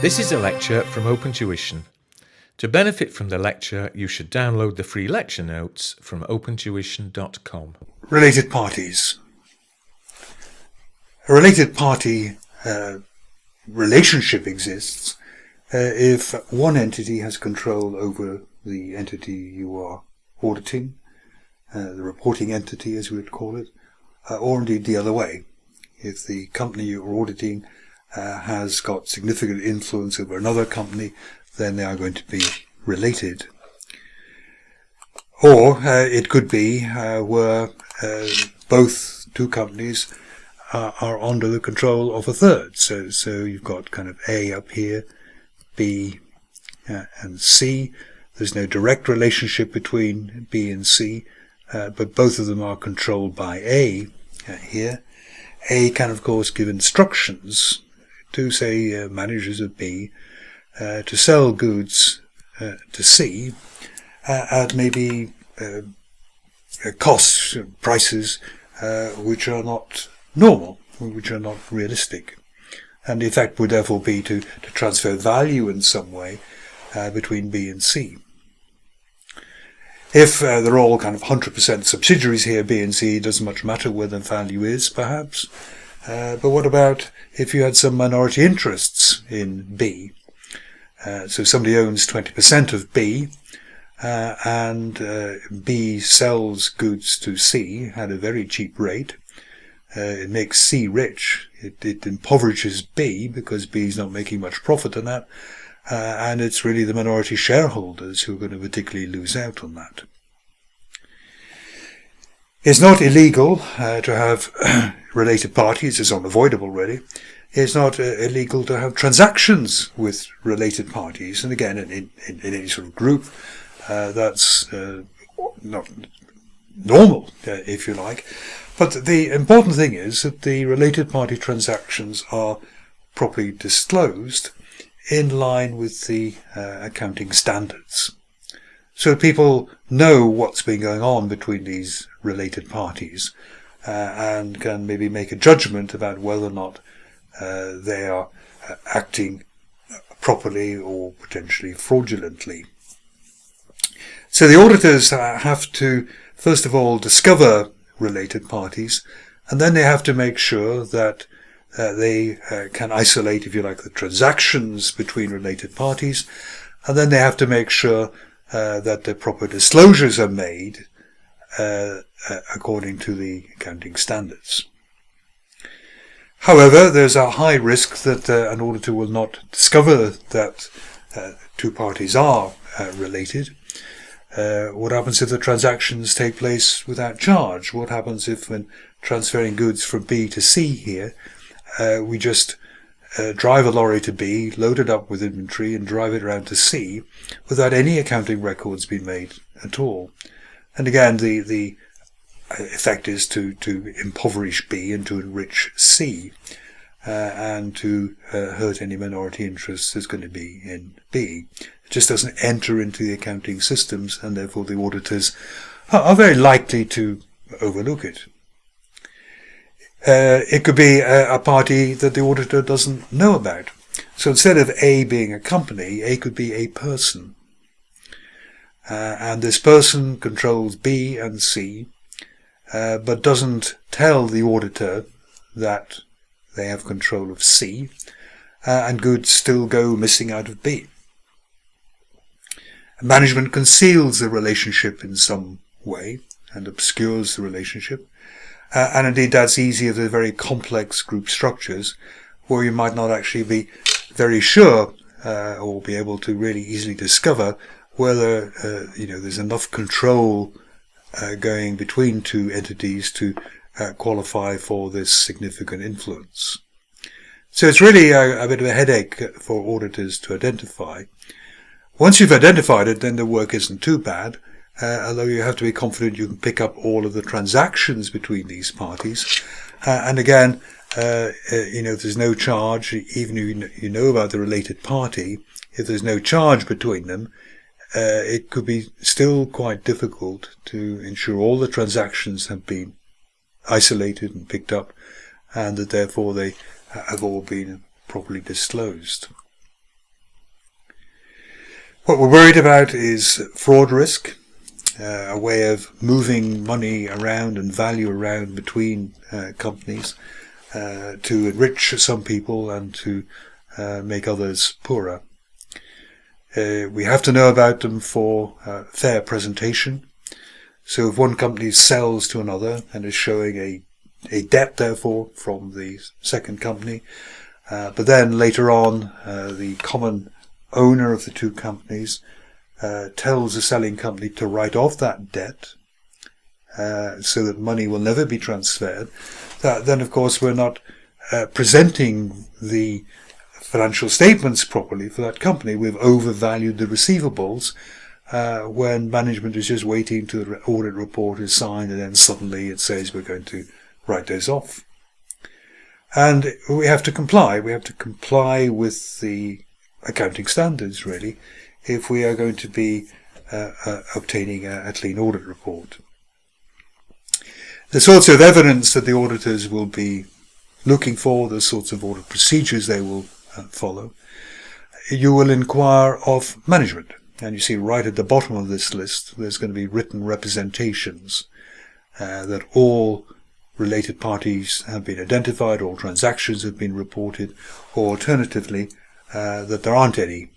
This is a lecture from OpenTuition. To benefit from the lecture, you should download the free lecture notes from opentuition.com. Related parties. A related party relationship exists if one entity has control over the entity you are auditing, the reporting entity as we would call it, or indeed the other way. If the company you're auditing has got significant influence over another company, then they are going to be related. Or it could be where both two companies are under the control of a third. So you've got kind of A up here, B and C. There's no direct relationship between B and C, but both of them are controlled by A here. A can, of course, give instructions to, say, managers of B to sell goods to C at maybe costs, prices which are not normal, which are not realistic. And the effect would therefore be to transfer value in some way between B and C. If they're all kind of 100% subsidiaries here, B and C, it doesn't much matter where the value is, perhaps. But what about if you had some minority interests in B? So somebody owns 20% of B, and B sells goods to C at a very cheap rate. It makes C rich. It impoverishes B because B is not making much profit on that. And it's really the minority shareholders who are going to particularly lose out on that. It's not illegal to have related parties. It's unavoidable, really. It's not illegal to have transactions with related parties. And again, in any sort of group, that's not normal, if you like. But the important thing is that the related party transactions are properly disclosed in line with the accounting standards. So people know what's been going on between these related parties and can maybe make a judgment about whether or not they are acting properly or potentially fraudulently. So the auditors have to, first of all, discover related parties, and then they have to make sure that they can isolate, if you like, the transactions between related parties, and then they have to make sure that the proper disclosures are made according to the accounting standards. However, there's a high risk that an auditor will not discover that two parties are related. What happens if the transactions take place without charge? What happens if, when transferring goods from B to C here, we just drive a lorry to B, load it up with inventory, and drive it around to C without any accounting records being made at all? And again, the effect is to impoverish B and to enrich C, and to hurt any minority interests there's going to be in B. It just doesn't enter into the accounting systems, and therefore the auditors are very likely to overlook it. It could be a party that the auditor doesn't know about. So instead of A being a company, A could be a person. And this person controls B and C, but doesn't tell the auditor that they have control of C, and goods still go missing out of B. Management conceals the relationship in some way and obscures the relationship. And indeed, that's easy if they're very complex group structures, where you might not actually be very sure or be able to really easily discover whether there's enough control going between two entities to qualify for this significant influence. So it's really a bit of a headache for auditors to identify. Once you've identified it, then the work isn't too bad, although you have to be confident you can pick up all of the transactions between these parties. And again, if there's no charge, even if you know about the related party, if there's no charge between them, it could be still quite difficult to ensure all the transactions have been isolated and picked up, and that therefore they have all been properly disclosed. What we're worried about is fraud risk, a way of moving money around and value around between companies to enrich some people and to make others poorer. We have to know about them for fair presentation. So if one company sells to another and is showing a debt, therefore, from the second company, but then later on the common owner of the two companies tells the selling company to write off that debt so that money will never be transferred, then of course we're not presenting the financial statements properly for that company. We've overvalued the receivables when management is just waiting till the audit report is signed and then suddenly it says we're going to write those off. And we have to comply. We have to comply with the accounting standards, really, if we are going to be obtaining a clean audit report. The sorts of evidence that the auditors will be looking for, the sorts of audit procedures they will follow, you will inquire of management. And you see right at the bottom of this list, there's going to be written representations that all related parties have been identified, all transactions have been reported, or alternatively, that there aren't any.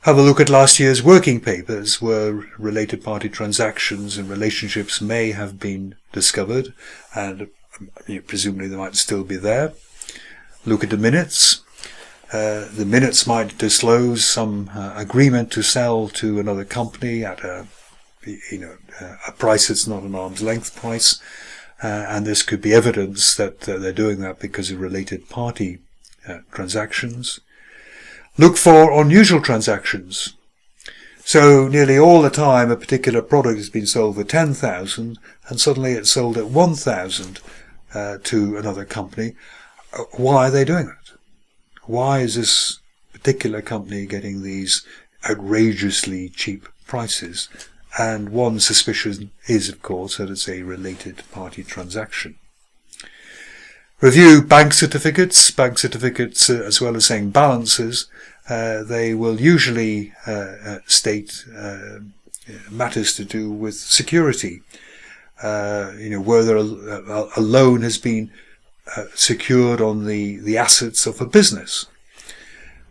Have a look at last year's working papers where related party transactions and relationships may have been discovered, and presumably they might still be there. Look at the minutes. The minutes might disclose some agreement to sell to another company at a price that's not an arm's length price, and this could be evidence that they're doing that because of related party transactions. Look for unusual transactions. So nearly all the time a particular product has been sold for 10,000 and suddenly it's sold at 1,000 to another company. Why are they doing that? Why is this particular company getting these outrageously cheap prices? And one suspicion is, of course, that it's a related party transaction. Review bank certificates. Bank certificates, as well as saying balances, they will usually state matters to do with security. Whether a loan has been secured on the assets of a business.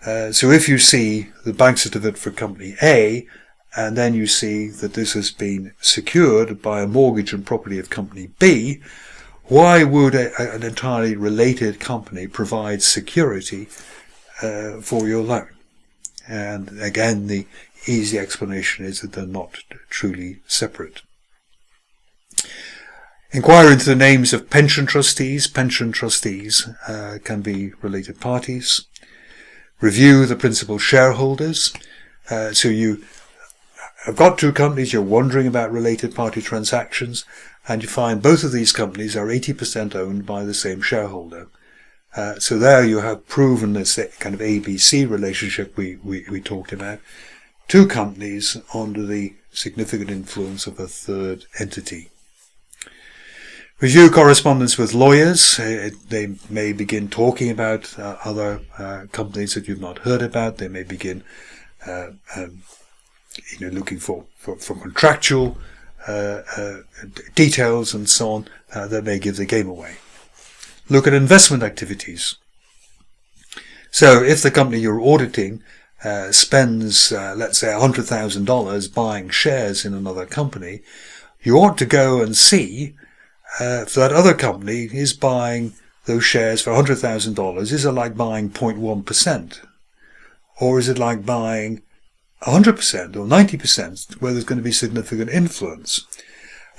So if you see the bank certificate for company A, and then you see that this has been secured by a mortgage and property of company B, why would an entirely related company provide security for your loan? And again, the easy explanation is that they're not truly separate. Inquire into the names of pension trustees. Pension trustees can be related parties. Review the principal shareholders. So you have got two companies, you're wondering about related party transactions, and you find both of these companies are 80% owned by the same shareholder. So there you have proven this kind of ABC relationship we talked about. Two companies under the significant influence of a third entity. Review correspondence with lawyers. They may begin talking about other companies that you've not heard about. They may begin looking for contractual details and so on that may give the game away. Look at investment activities. So if the company you're auditing spends, let's say, $100,000 buying shares in another company, you ought to go and see if that other company is buying those shares for $100,000. Is it like buying 0.1%? Or is it like buying 100% or 90% where there's going to be significant influence?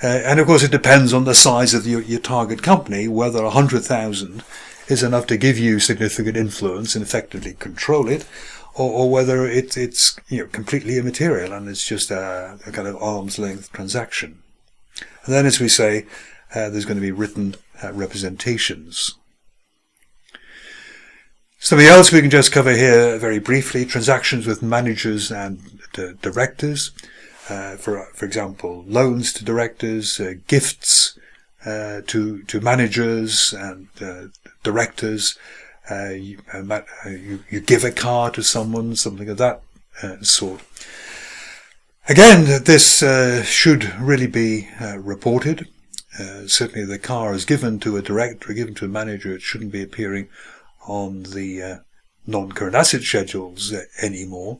And of course it depends on the size of your target company, whether 100,000 is enough to give you significant influence and effectively control it, or whether it's completely immaterial and it's just a kind of arm's length transaction. And then, as we say, there's going to be written representations. Something else we can just cover here very briefly: transactions with managers and directors. For example, loans to directors, gifts to managers and directors. You give a car to someone, something of that sort. Again, this should really be reported. Certainly the car is given to a director, given to a manager. It shouldn't be appearing on the non-current asset schedules anymore.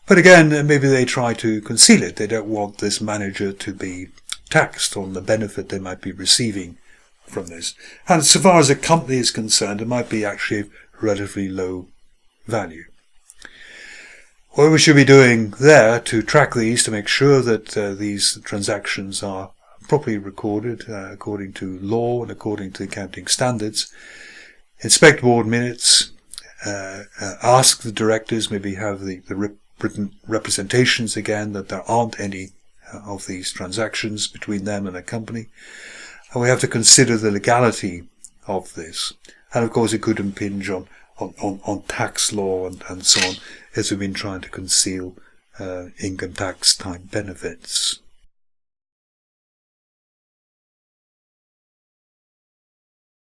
But again, maybe they try to conceal it. They don't want this manager to be taxed on the benefit they might be receiving from this. And so far as a company is concerned, it might be actually relatively low value. What we should be doing there to track these, to make sure that these transactions are properly recorded according to law and according to accounting standards, inspect board minutes, ask the directors, maybe have the written representations again that there aren't any of these transactions between them and a company. And we have to consider the legality of this. And of course it could impinge on tax law and so on, as we've been trying to conceal income tax type benefits.